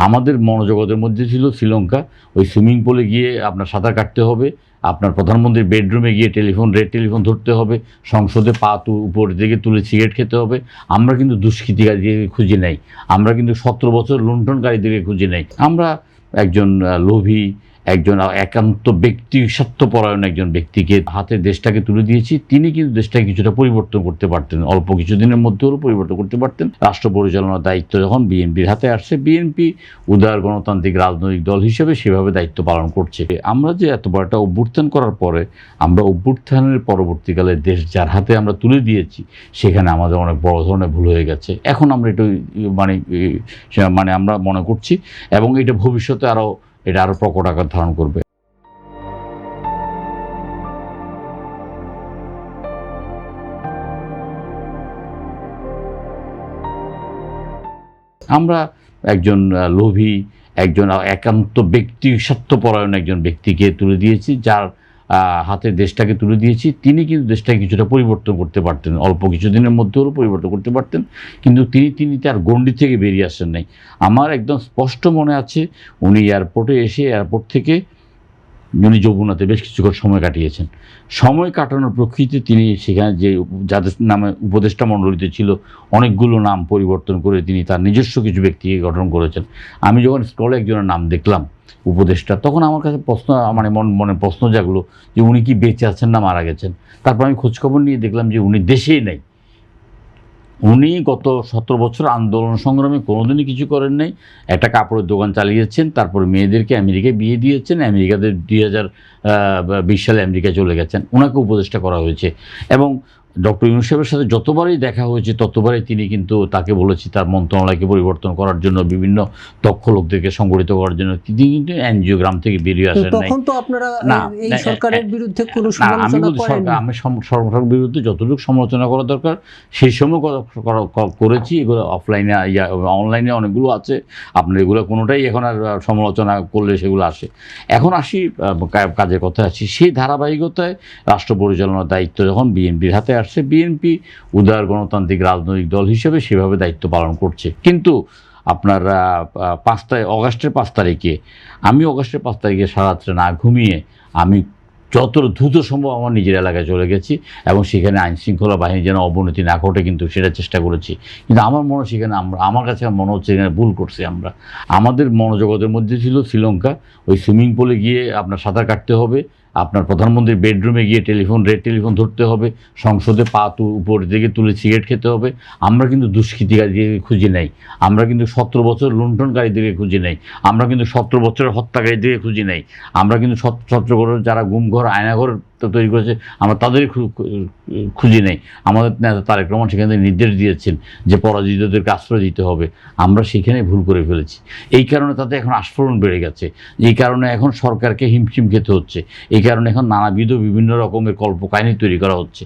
আমাদের মনোজগতের মধ্যে ছিল শ্রীলঙ্কা। ওই সুইমিং পুলে গিয়ে আপনার সাঁতার কাটতে হবে, আপনার প্রধানমন্ত্রীর বেডরুমে গিয়ে রেড টেলিফোন ধরতে হবে, সংসদে পা উপর দিকে তুলে সিগারেট খেতে হবে। আমরা কিন্তু দুষ্কৃতিকারীদেরকে খুঁজি নাই, আমরা কিন্তু 17 বছর লুণ্ঠনকারীদেরকে খুঁজি নাই। আমরা একজন লোভী, একজন একান্ত ব্যক্তি, স্বার্থপরায়ণ একজন ব্যক্তিকে হাতে দেশটাকে তুলে দিয়েছি। তিনি কিন্তু দেশটাকে কিছুটা পরিবর্তন করতে পারতেন, অল্প কিছুদিনের মধ্যে হলেও পরিবর্তন করতে পারতেন। রাষ্ট্র পরিচালনার দায়িত্ব যখন বিএনপির হাতে আসছে, বিএনপি উদার গণতান্ত্রিক রাজনৈতিক দল হিসেবে সেভাবে দায়িত্ব পালন করছে। আমরা যে এত বড় একটা অভ্যুত্থান করার পরে, আমরা অভ্যুত্থানের পরবর্তীকালে দেশ যার হাতে আমরা তুলে দিয়েছি, সেখানে আমাদের অনেক বড় ধরনের ভুল হয়ে গেছে। এখন আমরা একটু আমরা মনে করছি, এবং এটা ভবিষ্যতে এটা আরও প্রকট আকার ধারণ করবে। আমরা একজন লোভী, একজন একান্ত ব্যক্তি, স্বার্থপরায়ণ একজন ব্যক্তিকে তুলে দিয়েছি, যার হাতে দেশটাকে তুলে দিয়েছি। তিনি কিন্তু দেশটাকে কিছুটা পরিবর্তন করতে পারতেন, অল্প কিছুদিনের মধ্যে হলেও পরিবর্তন করতে পারতেন, কিন্তু তিনি তার গণ্ডি থেকে বেরিয়ে আসেন নাই। আমার একদম স্পষ্ট মনে আছে, উনি এয়ারপোর্টে এসে এয়ারপোর্ট থেকে উনি যমুনাতে বেশ কিছুক্ষণ সময় কাটিয়েছেন। সময় কাটানোর প্রকৃতি তিনি সেখানে যে যাদের নামে উপদেষ্টা মণ্ডলীতে ছিল, অনেকগুলো নাম পরিবর্তন করে তিনি তার নিজস্ব কিছু ব্যক্তিকে গঠন করেছেন। আমি যখন স্ক্রলে একজনের নাম দেখলাম উপদেষ্টা, তখন আমার কাছে মনে প্রশ্ন জাগলো যে উনি কি বেঁচে আছেন না মারা গেছেন। তারপর আমি খোঁজখবর নিয়ে দেখলাম যে উনি দেশেই নেই। উনি গত 17 বছর আন্দোলন সংগ্রামে কোনোদিনই কিছু করেন নাই। একটা কাপড়ের দোকান চালিয়েছেন, তারপর মেয়েদেরকে আমেরিকায় বিয়ে দিয়েছেন, আমেরিকাতে 2020 সালে আমেরিকায় চলে গেছেন। ওনাকে উপদেষ্টা করা হয়েছে, এবং ডক্টর ইউনূস সাহেবের সাথে যতবারই দেখা হয়েছে ততবারই তিনি কিন্তু তাকে বলেছি তার মন্ত্রণালয়কে পরিবর্তন করার জন্য, বিভিন্ন দক্ষ লোকদেরকে সংগঠিত করার জন্য। তিনি কিন্তু এনজিও গ্রাম থেকে বেরিয়ে আসেন নাই। তখন তো আপনারা এই সরকারের বিরুদ্ধে কোনো সমালোচনা করেননি। আমি সরকারের বিরুদ্ধে যতটুকু সমালোচনা করা দরকার সেই সময় করেছি। এগুলো অফলাইনে অনলাইনে অনেকগুলো আছে, আপনার এগুলো কোনোটাই এখন আর সমালোচনা করলে সেগুলো আসে। এখন আসি কাজের কথা আসি, সেই ধারাবাহিকতায় রাষ্ট্র পরিচালনার দায়িত্ব যখন বিএনপির হাতে আসছে, বিএনপি উদার গণতান্ত্রিক রাজনৈতিক দল হিসেবে সেভাবে দায়িত্ব পালন করছে। কিন্তু আপনার অগাস্টের 5 তারিখে আমি সারা রাত্রে না ঘুমিয়ে আমি যত দ্রুত সম্ভব আমার নিজের এলাকায় চলে গেছি, এবং সেখানে আইনশৃঙ্খলা বাহিনী যেন অবনতি না ঘটে কিন্তু সেটা চেষ্টা করেছি। কিন্তু আমার কাছে মনে হচ্ছে এখানে ভুল করছি আমরা। আমাদের মনোজগতের মধ্যে ছিল শ্রীলঙ্কা। ওই সুইমিং পুলে গিয়ে আপনার সাঁতার কাটতে হবে, আপনার প্রধানমন্ত্রীর বেডরুমে গিয়ে রেড টেলিফোন ধরতে হবে, সংসদে পা উপর দিকে তুলে সিগারেট খেতে হবে। আমরা কিন্তু দুষ্কৃতিকারীদেরকে খুঁজি নাই, আমরা কিন্তু 17 বছর লুণ্ঠনকারীদেরকে খুঁজি নাই, আমরা কিন্তু 17 বছরের হত্যাকারীদেরকে খুঁজি নাই, আমরা কিন্তু 17 বছর যারা গুমঘর আয়নাঘর তৈরি করেছে আমরা তাদেরই খুঁজি নেই। আমাদের নেতা তারেক রহমান সেখানে নির্দেশ দিয়েছেন যে পরাজিতদেরকে আশ্রয় দিতে হবে। আমরা সেখানে ভুল করে ফেলেছি। এই কারণে তাতে এখন আস্ফোরণ বেড়ে গেছে, এই কারণে এখন সরকারকে হিমশিম খেতে হচ্ছে, এই কারণে এখন নানাবিধ বিভিন্ন রকমের কল্পকাহিনী তৈরি করা হচ্ছে।